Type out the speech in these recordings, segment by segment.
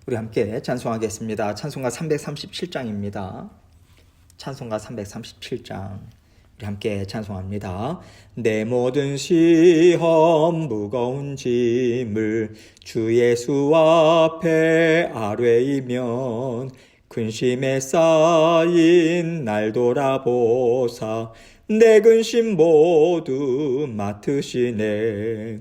우리 함께 찬송하겠습니다. 찬송가 337장입니다. 찬송가 337장 우리 함께 찬송합니다. 내 모든 시험 무거운 짐을 주 예수 앞에 아뢰이면 근심에 쌓인 날 돌아보사 내 근심 모두 맡으시네.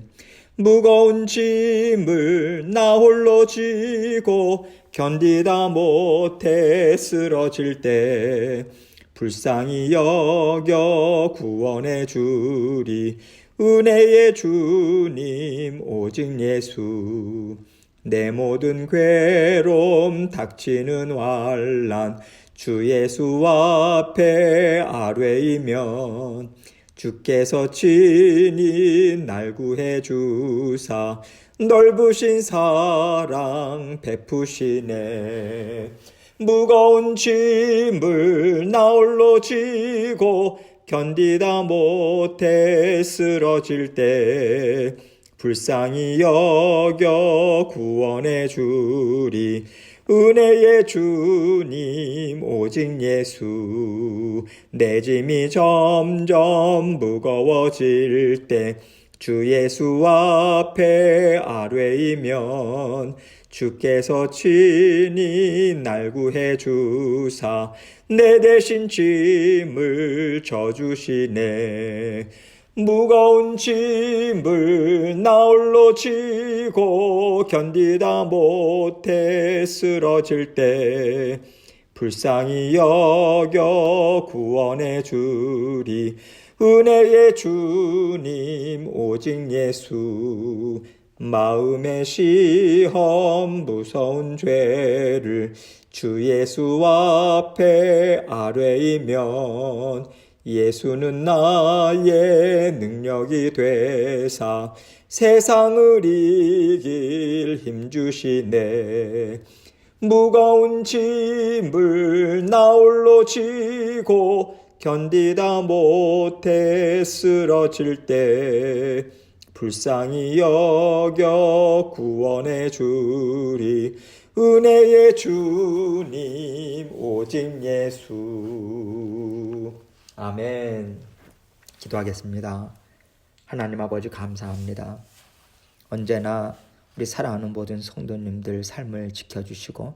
무거운 짐을 나 홀로 지고 견디다 못해 쓰러질 때 불쌍히 여겨 구원해 주리 은혜의 주님 오직 예수. 내 모든 괴로움 닥치는 환난 주 예수 앞에 아뢰이면 주께서 친히 날 구해 주사 넓으신 사랑 베푸시네. 무거운 짐을 나 홀로 지고 견디다 못해 쓰러질 때 불쌍히 여겨 구원해 주리 은혜의 주님 오직 예수. 내 짐이 점점 무거워질 때 주 예수 앞에 아뢰이면 주께서 친히 날 구해 주사 내 대신 짐을 져주시네. 무거운 짐을 나 홀로 지고 견디다 못해 쓰러질 때 불쌍히 여겨 구원해 주리 은혜의 주님 오직 예수. 마음의 시험 무서운 죄를 주 예수 앞에 아뢰이면 예수는 나의 능력이 되사 세상을 이길 힘 주시네. 무거운 짐을 나 홀로 지고 견디다 못해 쓰러질 때 불쌍히 여겨 구원해 주리 은혜의 주님 오직 예수. 아멘. 기도하겠습니다. 하나님 아버지 감사합니다. 언제나 우리 사랑하는 모든 성도님들 삶을 지켜주시고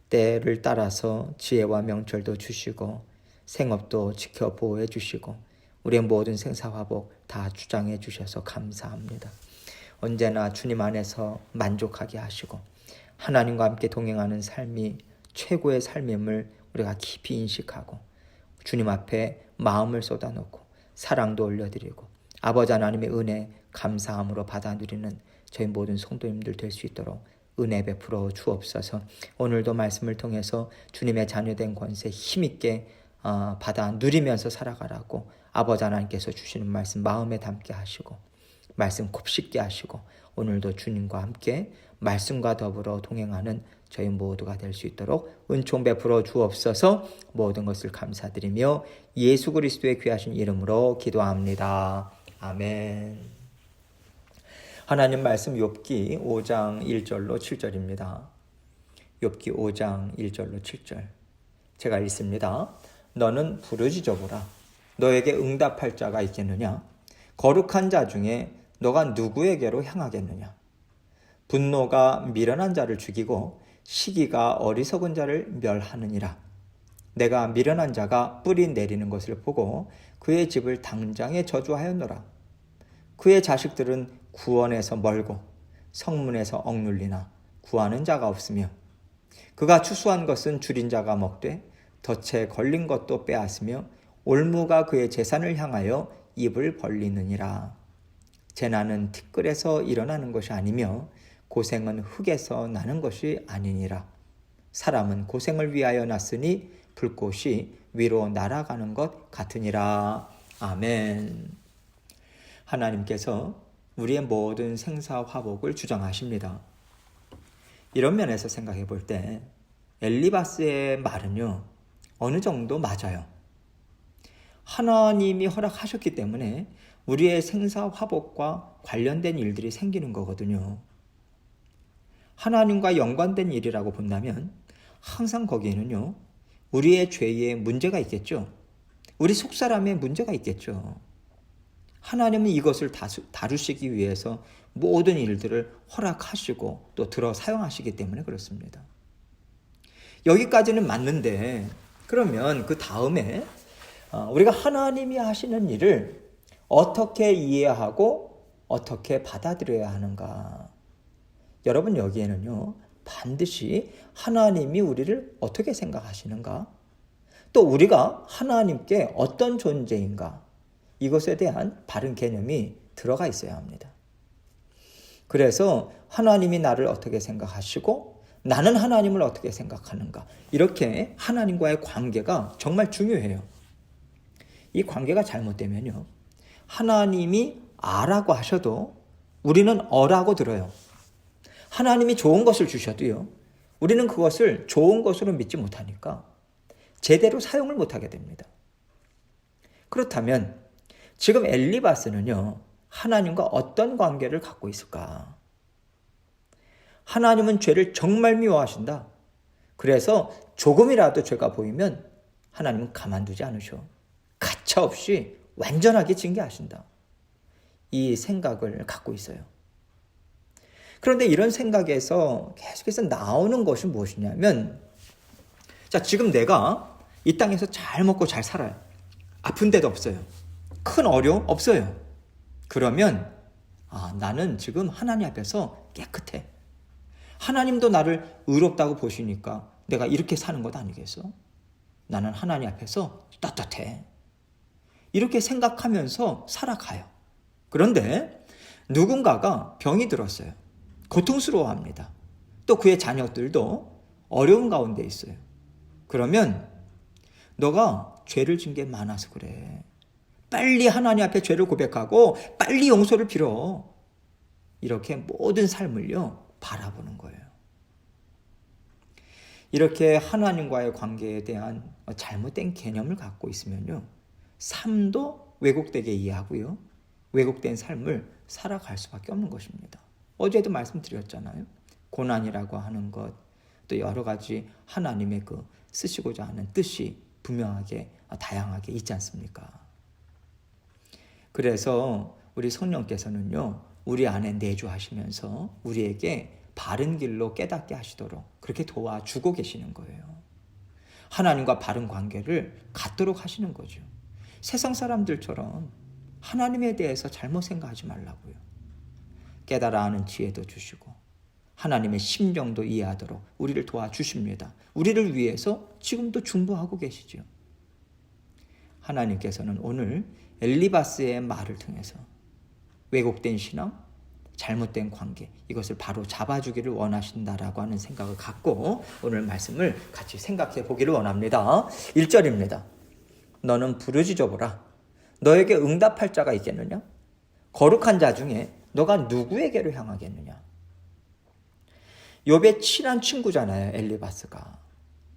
때를 따라서 지혜와 명철도 주시고 생업도 지켜 보호해 주시고 우리의 모든 생사화복 다 주장해 주셔서 감사합니다. 언제나 주님 안에서 만족하게 하시고 하나님과 함께 동행하는 삶이 최고의 삶임을 우리가 깊이 인식하고 주님 앞에 마음을 쏟아놓고 사랑도 올려드리고 아버지 하나님의 은혜 감사함으로 받아 누리는 저희 모든 성도님들 될 수 있도록 은혜 베풀어 주옵소서. 오늘도 말씀을 통해서 주님의 자녀된 권세 힘있게 받아 누리면서 살아가라고 아버지 하나님께서 주시는 말씀 마음에 담게 하시고 말씀 곱씹게 하시고 오늘도 주님과 함께 말씀과 더불어 동행하는 저희 모두가 될 수 있도록 은총 베풀어 주옵소서. 모든 것을 감사드리며 예수 그리스도의 귀하신 이름으로 기도합니다. 아멘. 하나님 말씀 욥기 5장 1절로 7절입니다. 욥기 5장 1절로 7절 제가 읽습니다. 너는 부르짖어보라. 너에게 응답할 자가 있겠느냐? 거룩한 자 중에 너가 누구에게로 향하겠느냐? 분노가 미련한 자를 죽이고 시기가 어리석은 자를 멸하느니라. 내가 미련한 자가 뿌리 내리는 것을 보고 그의 집을 당장에 저주하였노라. 그의 자식들은 구원에서 멀고 성문에서 억눌리나 구하는 자가 없으며 그가 추수한 것은 줄인 자가 먹되 덫에 걸린 것도 빼앗으며 올무가 그의 재산을 향하여 입을 벌리느니라. 재난은 티끌에서 일어나는 것이 아니며 고생은 흙에서 나는 것이 아니니라. 사람은 고생을 위하여 났으니 불꽃이 위로 날아가는 것 같으니라. 아멘. 하나님께서 우리의 모든 생사화복을 주장하십니다. 이런 면에서 생각해 볼 때 엘리바스의 말은요 어느 정도 맞아요. 하나님이 허락하셨기 때문에 우리의 생사화복과 관련된 일들이 생기는 거거든요. 하나님과 연관된 일이라고 본다면 항상 거기에는요, 우리의 죄에 문제가 있겠죠. 우리 속사람의 문제가 있겠죠. 하나님은 이것을 다루시기 위해서 모든 일들을 허락하시고 또 들어 사용하시기 때문에 그렇습니다. 여기까지는 맞는데, 그러면 그 다음에 우리가 하나님이 하시는 일을 어떻게 이해하고 어떻게 받아들여야 하는가? 여러분, 여기에는요, 반드시 하나님이 우리를 어떻게 생각하시는가? 또 우리가 하나님께 어떤 존재인가? 이것에 대한 바른 개념이 들어가 있어야 합니다. 그래서 하나님이 나를 어떻게 생각하시고 나는 하나님을 어떻게 생각하는가? 이렇게 하나님과의 관계가 정말 중요해요. 이 관계가 잘못되면요, 하나님이 아라고 하셔도 우리는 어라고 들어요. 하나님이 좋은 것을 주셔도요, 우리는 그것을 좋은 것으로 믿지 못하니까 제대로 사용을 못하게 됩니다. 그렇다면 지금 엘리바스는요, 하나님과 어떤 관계를 갖고 있을까? 하나님은 죄를 정말 미워하신다. 그래서 조금이라도 죄가 보이면 하나님은 가만두지 않으셔. 가차없이 완전하게 징계하신다. 이 생각을 갖고 있어요. 그런데 이런 생각에서 계속해서 나오는 것이 무엇이냐면, 자, 지금 내가 이 땅에서 잘 먹고 잘 살아요. 아픈 데도 없어요. 큰 어려움 없어요. 그러면 나는 지금 하나님 앞에서 깨끗해. 하나님도 나를 의롭다고 보시니까 내가 이렇게 사는 것 아니겠어? 나는 하나님 앞에서 떳떳해. 이렇게 생각하면서 살아가요. 그런데 누군가가 병이 들었어요. 고통스러워합니다. 또 그의 자녀들도 어려운 가운데 있어요. 그러면 너가 죄를 진 게 많아서 그래. 빨리 하나님 앞에 죄를 고백하고 빨리 용서를 빌어. 이렇게 모든 삶을요, 바라보는 거예요. 이렇게 하나님과의 관계에 대한 잘못된 개념을 갖고 있으면요, 삶도 왜곡되게 이해하고요, 왜곡된 삶을 살아갈 수밖에 없는 것입니다. 어제도 말씀드렸잖아요. 고난이라고 하는 것, 또 여러 가지 하나님의 그 쓰시고자 하는 뜻이 분명하게 다양하게 있지 않습니까? 그래서 우리 성령께서는요, 우리 안에 내주하시면서 우리에게 바른 길로 깨닫게 하시도록 그렇게 도와주고 계시는 거예요. 하나님과 바른 관계를 갖도록 하시는 거죠. 세상 사람들처럼 하나님에 대해서 잘못 생각하지 말라고요. 깨달아 아는 지혜도 주시고 하나님의 심정도 이해하도록 우리를 도와주십니다. 우리를 위해서 지금도 중보하고 계시죠. 하나님께서는 오늘 엘리바스의 말을 통해서 왜곡된 신앙, 잘못된 관계, 이것을 바로 잡아주기를 원하신다라고 하는 생각을 갖고 오늘 말씀을 같이 생각해 보기를 원합니다. 1절입니다. 너는 부르짖어보라. 너에게 응답할 자가 있겠느냐? 거룩한 자 중에 너가 누구에게로 향하겠느냐? 욥의 친한 친구잖아요, 엘리바스가.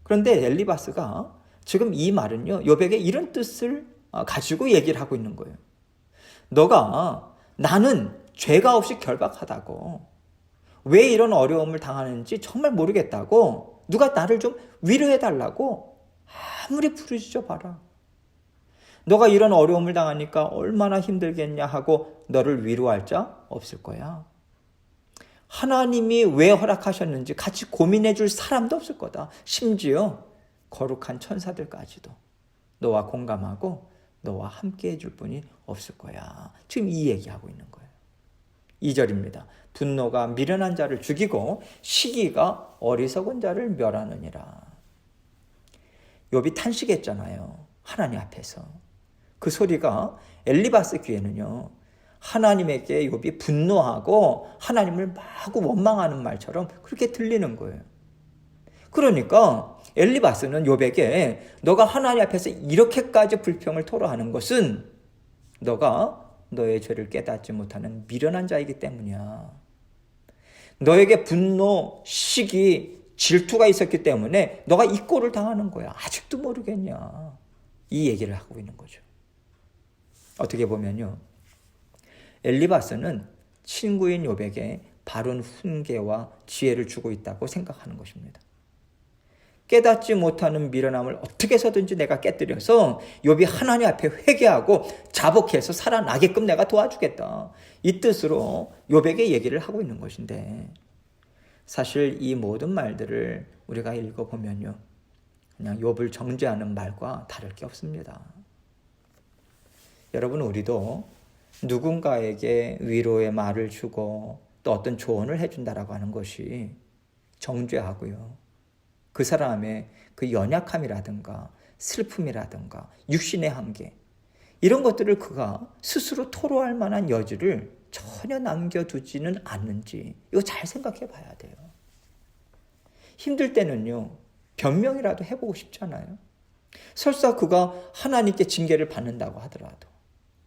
그런데 엘리바스가 지금 이 말은요, 욥에게 이런 뜻을 가지고 얘기를 하고 있는 거예요. 너가 나는 죄가 없이 결박하다고, 왜 이런 어려움을 당하는지 정말 모르겠다고, 누가 나를 좀 위로해달라고 아무리 부르짖어 봐라. 너가 이런 어려움을 당하니까 얼마나 힘들겠냐 하고 너를 위로할 자 없을 거야. 하나님이 왜 허락하셨는지 같이 고민해 줄 사람도 없을 거다. 심지어 거룩한 천사들까지도 너와 공감하고 너와 함께 해줄 분이 없을 거야. 지금 이 얘기하고 있는 거예요. 2절입니다. 분노가 미련한 자를 죽이고 시기가 어리석은 자를 멸하느니라. 욥이 탄식했잖아요, 하나님 앞에서. 그 소리가 엘리바스 귀에는요, 하나님에게 욥이 분노하고 하나님을 마구 원망하는 말처럼 그렇게 들리는 거예요. 그러니까 엘리바스는 욥에게 너가 하나님 앞에서 이렇게까지 불평을 토로하는 것은 너가 너의 죄를 깨닫지 못하는 미련한 자이기 때문이야. 너에게 분노, 시기, 질투가 있었기 때문에 너가 이 꼴을 당하는 거야. 아직도 모르겠냐. 이 얘기를 하고 있는 거죠. 어떻게 보면요, 엘리바스는 친구인 욥에게 바른 훈계와 지혜를 주고 있다고 생각하는 것입니다. 깨닫지 못하는 미련함을 어떻게 해서든지 내가 깨뜨려서 욥이 하나님 앞에 회개하고 자복해서 살아나게끔 내가 도와주겠다. 이 뜻으로 욥에게 얘기를 하고 있는 것인데, 사실 이 모든 말들을 우리가 읽어보면요, 그냥 욥을 정죄하는 말과 다를 게 없습니다. 여러분, 우리도 누군가에게 위로의 말을 주고 또 어떤 조언을 해준다라고 하는 것이 정죄하고요, 그 사람의 그 연약함이라든가 슬픔이라든가 육신의 한계, 이런 것들을 그가 스스로 토로할 만한 여지를 전혀 남겨두지는 않는지, 이거 잘 생각해 봐야 돼요. 힘들 때는요, 변명이라도 해보고 싶잖아요. 설사 그가 하나님께 징계를 받는다고 하더라도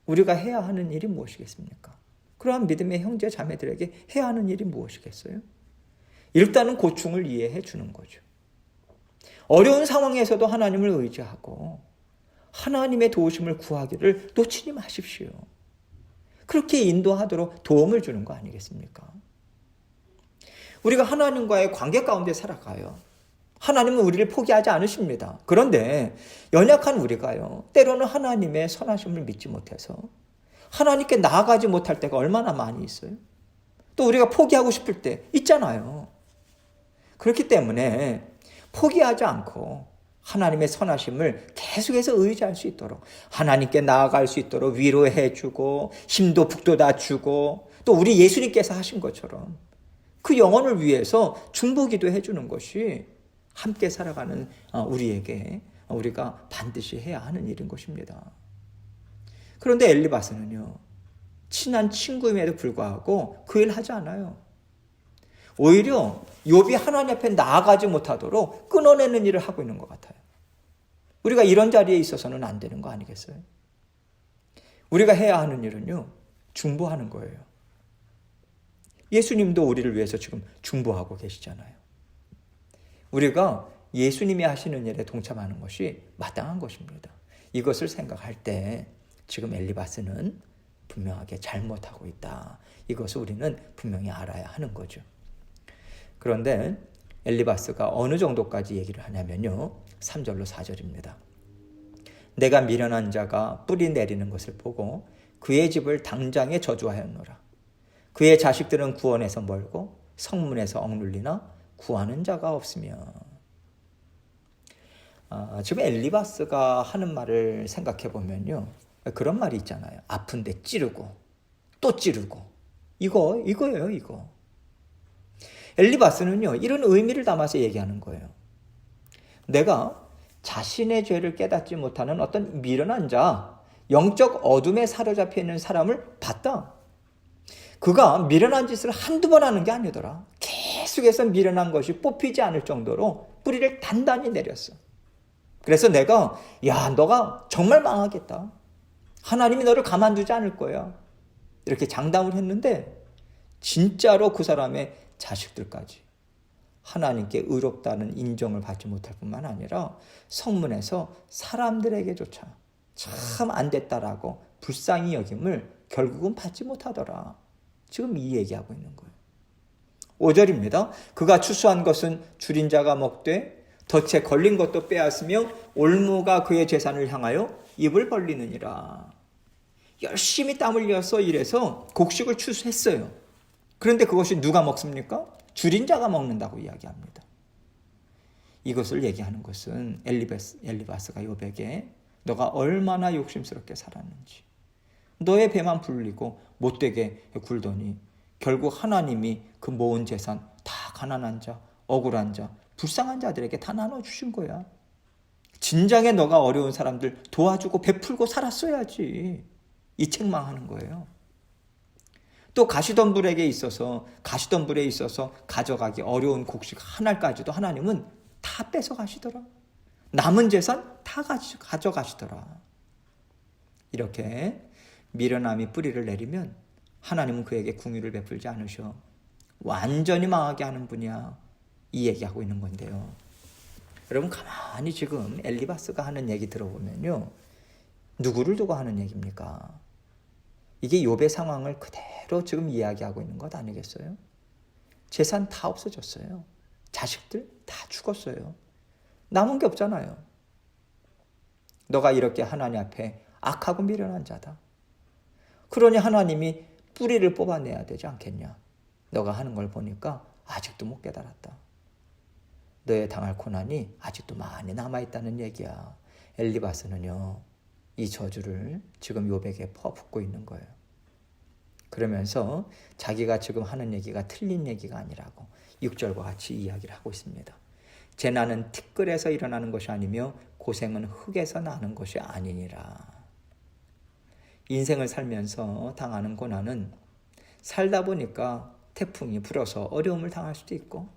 우리가 해야 하는 일이 무엇이겠습니까? 그러한 믿음의 형제 자매들에게 해야 하는 일이 무엇이겠어요? 일단은 고충을 이해해 주는 거죠. 어려운 상황에서도 하나님을 의지하고 하나님의 도우심을 구하기를 놓치지 마십시오. 그렇게 인도하도록 도움을 주는 거 아니겠습니까? 우리가 하나님과의 관계 가운데 살아가요. 하나님은 우리를 포기하지 않으십니다. 그런데 연약한 우리가요, 때로는 하나님의 선하심을 믿지 못해서 하나님께 나아가지 못할 때가 얼마나 많이 있어요. 또 우리가 포기하고 싶을 때 있잖아요. 그렇기 때문에 포기하지 않고 하나님의 선하심을 계속해서 의지할 수 있도록, 하나님께 나아갈 수 있도록 위로해 주고 힘도 북돋아 주고, 또 우리 예수님께서 하신 것처럼 그 영혼을 위해서 중보기도 해주는 것이 함께 살아가는 우리에게 우리가 반드시 해야 하는 일인 것입니다. 그런데 엘리바스는요, 친한 친구임에도 불구하고 그 일을 하지 않아요. 오히려 욥이 하나님 앞에 나아가지 못하도록 끊어내는 일을 하고 있는 것 같아요. 우리가 이런 자리에 있어서는 안 되는 거 아니겠어요? 우리가 해야 하는 일은요, 중보하는 거예요. 예수님도 우리를 위해서 지금 중보하고 계시잖아요. 우리가 예수님이 하시는 일에 동참하는 것이 마땅한 것입니다. 이것을 생각할 때 지금 엘리바스는 분명하게 잘못하고 있다. 이것을 우리는 분명히 알아야 하는 거죠. 그런데 엘리바스가 어느 정도까지 얘기를 하냐면요, 3절로 4절입니다. 내가 미련한 자가 뿌리 내리는 것을 보고 그의 집을 당장에 저주하였노라. 그의 자식들은 구원에서 멀고 성문에서 억눌리나 구하는 자가 없으며. 지금 엘리바스가 하는 말을 생각해 보면요, 그런 말이 있잖아요. 아픈데 찌르고 또 찌르고, 이거예요. 이거. 엘리바스는요, 이런 의미를 담아서 얘기하는 거예요. 내가 자신의 죄를 깨닫지 못하는 어떤 미련한 자, 영적 어둠에 사로잡혀 있는 사람을 봤다. 그가 미련한 짓을 한두 번 하는 게 아니더라. 계속해서 미련한 것이 뽑히지 않을 정도로 뿌리를 단단히 내렸어. 그래서 내가, 야, 너가 정말 망하겠다. 하나님이 너를 가만두지 않을 거야. 이렇게 장담을 했는데 진짜로 그 사람의 자식들까지 하나님께 의롭다는 인정을 받지 못할 뿐만 아니라 성문에서 사람들에게조차 참 안 됐다라고 불쌍히 여김을 결국은 받지 못하더라. 지금 이 얘기하고 있는 거예요. 5절입니다. 그가 추수한 것은 줄인 자가 먹되 덫에 걸린 것도 빼앗으며 올무가 그의 재산을 향하여 입을 벌리느니라. 열심히 땀 흘려서 일해서 곡식을 추수했어요. 그런데 그것이 누가 먹습니까? 줄인 자가 먹는다고 이야기합니다. 이것을 얘기하는 것은 엘리바스가 욥에게 너가 얼마나 욕심스럽게 살았는지, 너의 배만 불리고 못되게 굴더니 결국 하나님이 그 모은 재산 다 가난한 자, 억울한 자, 불쌍한 자들에게 다 나눠주신 거야. 진작에 너가 어려운 사람들 도와주고 베풀고 살았어야지. 이 책망하는 거예요. 또 가시덤불에 있어서 가져가기 어려운 곡식 하나까지도 하나님은 다 뺏어 가시더라. 남은 재산 다 가져가시더라. 이렇게 미련함이 뿌리를 내리면 하나님은 그에게 긍휼을 베풀지 않으셔 완전히 망하게 하는 분이야. 이 얘기하고 있는 건데요. 여러분, 가만히 지금 엘리바스가 하는 얘기 들어보면요, 누구를 두고 하는 얘기입니까? 이게 욥의 상황을 그대로 지금 이야기하고 있는 것 아니겠어요? 재산 다 없어졌어요. 자식들 다 죽었어요. 남은 게 없잖아요. 너가 이렇게 하나님 앞에 악하고 미련한 자다. 그러니 하나님이 뿌리를 뽑아내야 되지 않겠냐. 너가 하는 걸 보니까 아직도 못 깨달았다. 너의 당할 고난이 아직도 많이 남아있다는 얘기야. 엘리바스는요, 이 저주를 지금 욥에게 퍼붓고 있는 거예요. 그러면서 자기가 지금 하는 얘기가 틀린 얘기가 아니라고 6절과 같이 이야기를 하고 있습니다. 재난은 티끌에서 일어나는 것이 아니며 고생은 흙에서 나는 것이 아니니라. 인생을 살면서 당하는 고난은 살다 보니까 태풍이 불어서 어려움을 당할 수도 있고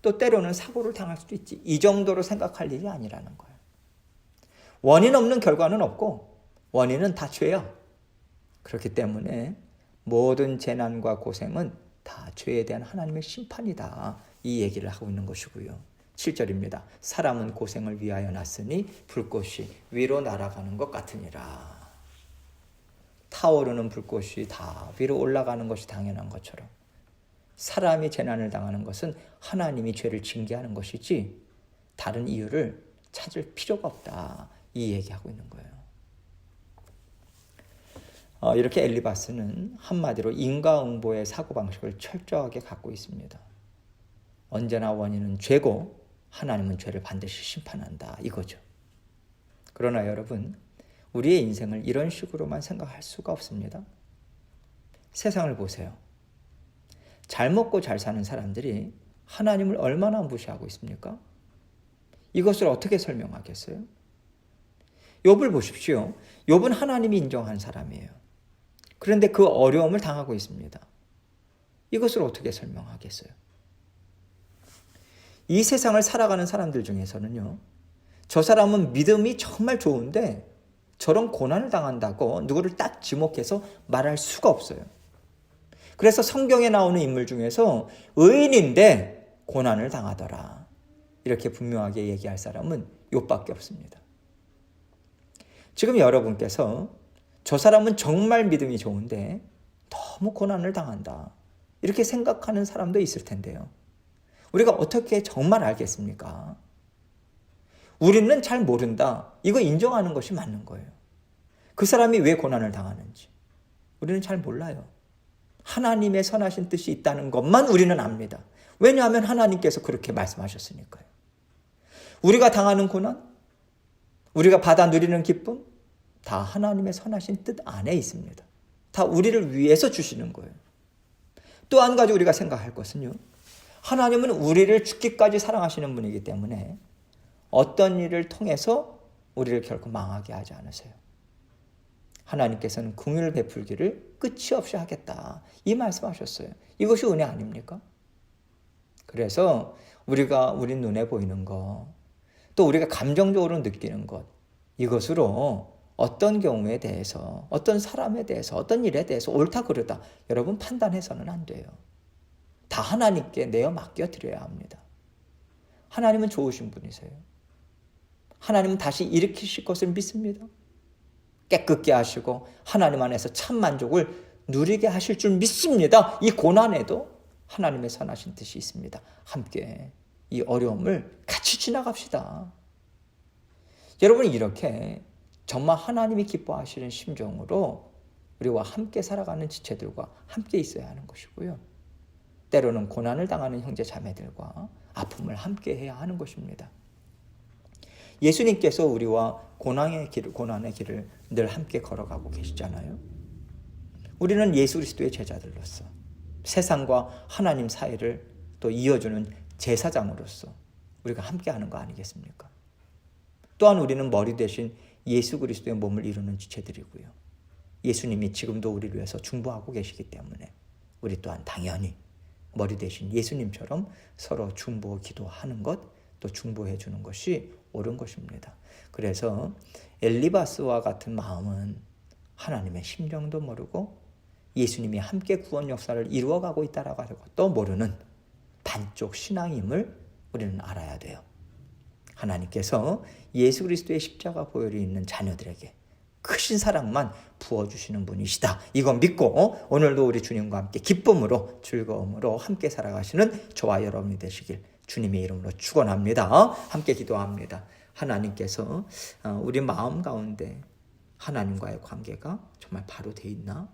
또 때로는 사고를 당할 수도 있지. 이 정도로 생각할 일이 아니라는 거예요. 원인 없는 결과는 없고 원인은 다 죄야. 그렇기 때문에 모든 재난과 고생은 다 죄에 대한 하나님의 심판이다. 이 얘기를 하고 있는 것이고요. 7절입니다. 사람은 고생을 위하여 났으니 불꽃이 위로 날아가는 것 같으니라. 타오르는 불꽃이 다 위로 올라가는 것이 당연한 것처럼 사람이 재난을 당하는 것은 하나님이 죄를 징계하는 것이지 다른 이유를 찾을 필요가 없다. 이 얘기하고 있는 거예요. 이렇게 엘리바스는 한마디로 인과응보의 사고방식을 철저하게 갖고 있습니다. 언제나 원인은 죄고 하나님은 죄를 반드시 심판한다. 이거죠. 그러나 여러분, 우리의 인생을 이런 식으로만 생각할 수가 없습니다. 세상을 보세요. 잘 먹고 잘 사는 사람들이 하나님을 얼마나 무시하고 있습니까? 이것을 어떻게 설명하겠어요? 욥을 보십시오. 욥은 하나님이 인정한 사람이에요. 그런데 그 어려움을 당하고 있습니다. 이것을 어떻게 설명하겠어요? 이 세상을 살아가는 사람들 중에서는요, 저 사람은 믿음이 정말 좋은데 저런 고난을 당한다고 누구를 딱 지목해서 말할 수가 없어요. 그래서 성경에 나오는 인물 중에서 의인인데 고난을 당하더라. 이렇게 분명하게 얘기할 사람은 욥밖에 없습니다. 지금 여러분께서 저 사람은 정말 믿음이 좋은데 너무 고난을 당한다. 이렇게 생각하는 사람도 있을 텐데요. 우리가 어떻게 정말 알겠습니까? 우리는 잘 모른다. 이거 인정하는 것이 맞는 거예요. 그 사람이 왜 고난을 당하는지 우리는 잘 몰라요. 하나님의 선하신 뜻이 있다는 것만 우리는 압니다. 왜냐하면 하나님께서 그렇게 말씀하셨으니까요. 우리가 당하는 고난, 우리가 받아 누리는 기쁨, 다 하나님의 선하신 뜻 안에 있습니다. 다 우리를 위해서 주시는 거예요. 또 한 가지 우리가 생각할 것은요, 하나님은 우리를 죽기까지 사랑하시는 분이기 때문에 어떤 일을 통해서 우리를 결코 망하게 하지 않으세요. 하나님께서는 긍휼을 베풀기를 끝이 없이 하겠다. 이 말씀하셨어요. 이것이 은혜 아닙니까? 그래서 우리 눈에 보이는 것, 또 우리가 감정적으로 느끼는 것, 이것으로 어떤 경우에 대해서, 어떤 사람에 대해서, 어떤 일에 대해서 옳다 그르다 여러분 판단해서는 안 돼요. 다 하나님께 내어 맡겨드려야 합니다. 하나님은 좋으신 분이세요. 하나님은 다시 일으키실 것을 믿습니다. 깨끗게 하시고 하나님 안에서 참 만족을 누리게 하실 줄 믿습니다. 이 고난에도 하나님의 선하신 뜻이 있습니다. 함께 이 어려움을 같이 지나갑시다. 여러분, 이렇게 정말 하나님이 기뻐하시는 심정으로 우리와 함께 살아가는 지체들과 함께 있어야 하는 것이고요. 때로는 고난을 당하는 형제 자매들과 아픔을 함께 해야 하는 것입니다. 예수님께서 우리와 고난의 길을 늘 함께 걸어가고 계시잖아요. 우리는 예수 그리스도의 제자들로서 세상과 하나님 사이를 또 이어주는 제사장으로서 우리가 함께 하는 거 아니겠습니까? 또한 우리는 머리 대신 예수 그리스도의 몸을 이루는 지체들이고요. 예수님이 지금도 우리를 위해서 중보하고 계시기 때문에 우리 또한 당연히 머리 대신 예수님처럼 서로 중보 기도하는 것, 또 중보해 주는 것이 옳은 것입니다. 그래서 엘리바스와 같은 마음은 하나님의 심정도 모르고 예수님이 함께 구원 역사를 이루어가고 있다라고 또 모르는 반쪽 신앙임을 우리는 알아야 돼요. 하나님께서 예수 그리스도의 십자가 보혈이 있는 자녀들에게 크신 사랑만 부어주시는 분이시다. 이거 믿고 오늘도 우리 주님과 함께 기쁨으로 즐거움으로 함께 살아가시는 저와 여러분이 되시길 주님의 이름으로 축원합니다. 함께 기도합니다. 하나님께서 우리 마음 가운데 하나님과의 관계가 정말 바로 돼 있나?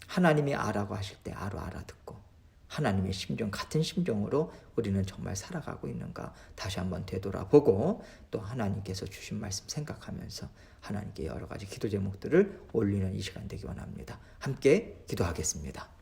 하나님이 아라고 하실 때 알아듣고 하나님의 심정 같은 심정으로 우리는 정말 살아가고 있는가 다시 한번 되돌아보고 또 하나님께서 주신 말씀 생각하면서 하나님께 여러 가지 기도 제목들을 올리는 이 시간 되기 원합니다. 함께 기도하겠습니다.